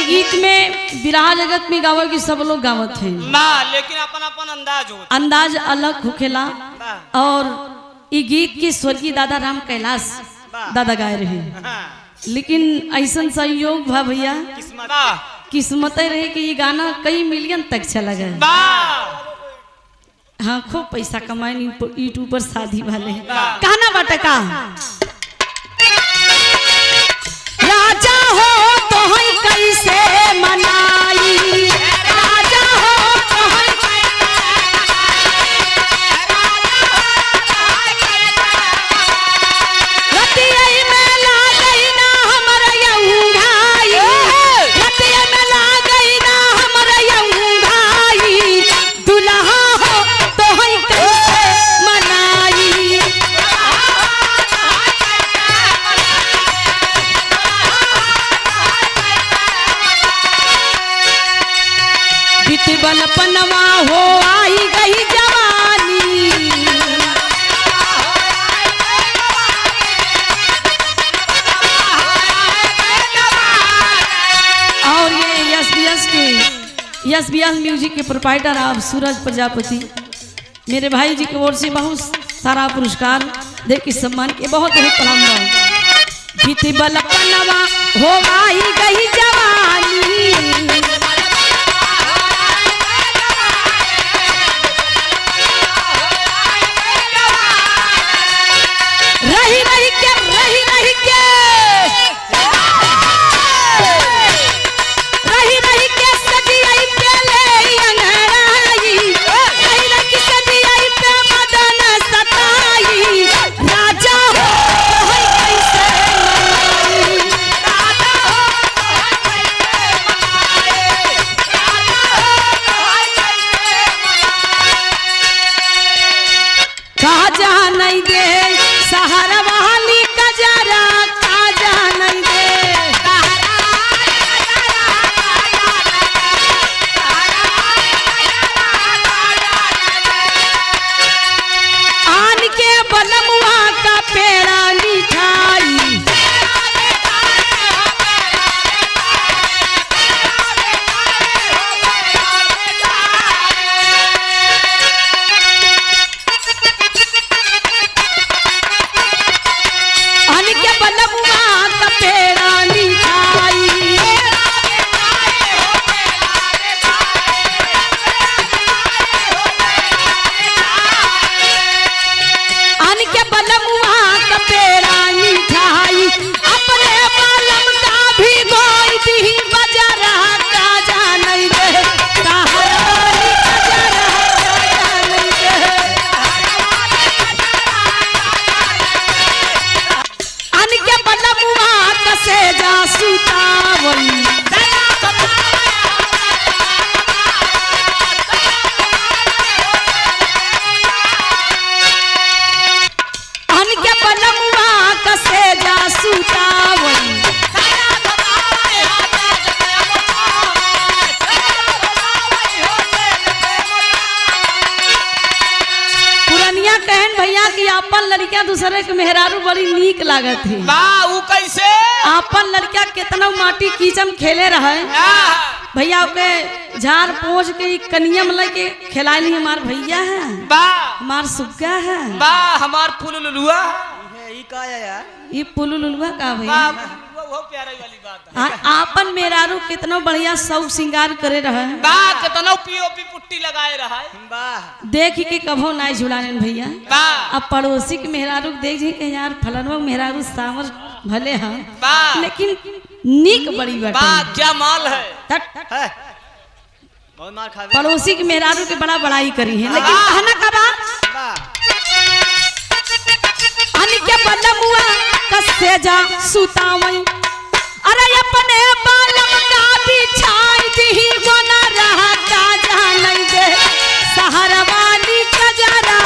गीत में विराह जगत में गावे की सब लोग गावत हैं लेकिन अपन अपन अंदाज हो अंदाज अलग होखेला। और ये गीत के स्वर्गीय दादा राम कैलाश दादा गाए रहे, लेकिन ऐसा संयोग भा भैया किस्मत रहे कि ये गाना कई मिलियन तक चला गया। हाँ, खूब पैसा कमाए यूट्यूब पर शादी वाले कहना बाटे का राजा हो तो है कैसे मनाई, राजा हो तो है रतिया में ला गई ना हमरा यऊ भाई, रतिया में ला गई ना हमरा यऊ भाई, दुल्हा हो तो है कैसे मनाई। बलपनवा हो आई गई जवानी, और ये यस म्यूजिक के प्रोप्राइटर आप सूरज प्रजापति मेरे भाई जी की ओर से बहुत सारा पुरस्कार दे के सम्मान के बहुत बहुत प्रणाम। बीती बलपनवा हो आई गई जवानी, रही रही के रही रही के रही रही के सजी आई पे ले अंगड़ाई, रही रही के सजी आई पे मदन सताई, राजा हो है कैसे मनाई, राजा हो है कैसे मनाई, राजा हो है कैसे मनाई। कहा जा नहीं दे सहारा वाली कजरा, काजा नहीं दे आन के बलमुआ का पेड़ा मिठाई, अपन लड़किया दूसरे के मेहरारू बड़ी नीक लागत है। ऊ कैसे अपन लड़किया कितना माटी कीचम खेले रहे भैया के झाड़ पोछ के कनिया में लेके खिलाली। हमार भैया है, हमार सुग्गा है, हमार फुलुलुआ ये पुलुलुआ का भैया वाली बात है। आपन मेहरारू कितना बढ़िया सब श्रृंगार करे रहे, कितना पीओपी पुट्टी लगाए रहा देख के कभो ना झुलाने भैया। अब पड़ोसी के मेहरारू देख जी के यार फलनवा मेहरारू सावर भले हैं लेकिन नीक बड़ी बात क्या माल है, बहुत मार खा पड़ोसी के मेहरारू के बड़ा बड़ाई करी है, लेकिन कहना कबा के बलमुआ कसे जा सुतावई, अरे अपने बालम का बिछाई दी बना रहा काजा नहीं दे सहारा वाली कजरा,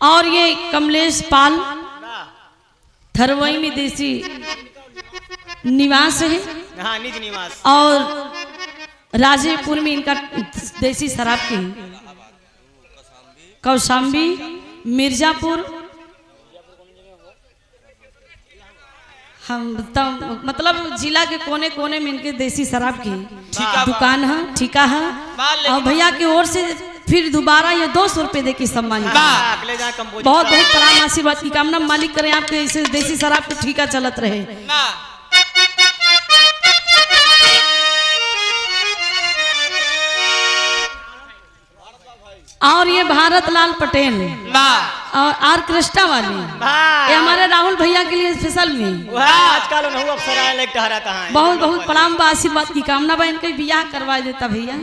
और ये कमलेश पाल थरवई में देसी निवास है हाँ निज निवास। और राजेपुर में इनका देसी शराब की कौशाम्बी मिर्जापुर हम तब मतलब जिला के कोने कोने में इनके देसी शराब की दुकान है ठिका है। और भैया की ओर से फिर दोबारा ये 200 रुपये दे के सम्मान बहुत बहुत प्रणाम आशीर्वाद की कामना मालिक करें आपके इसे देसी शराब के ठिका चलत रहे। और ये भारत लाल पटेल और आर कृष्णा वाली ये हमारे राहुल भैया के लिए स्पेशल में आजकल अफसर आए टहराता है। बहुत बहुत प्रणाम बा आशीर्वाद की कामना बा इनके बियाह करवा देता भैया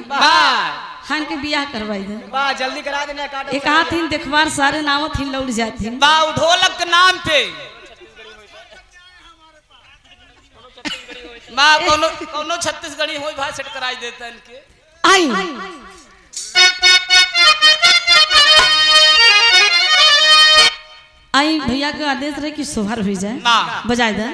हाँ इनके बियाह करवाई दे जल्दी करा देना। एक हाथ ही देखवार सारे नाम थी लौट जाती ढोलक के नाम पे कोनो छत्तीसगढ़ी हो भाई सेट कराई देता इनके आई आई भैया का आदेश रहे कि सोहर हो जाए बजाय दे।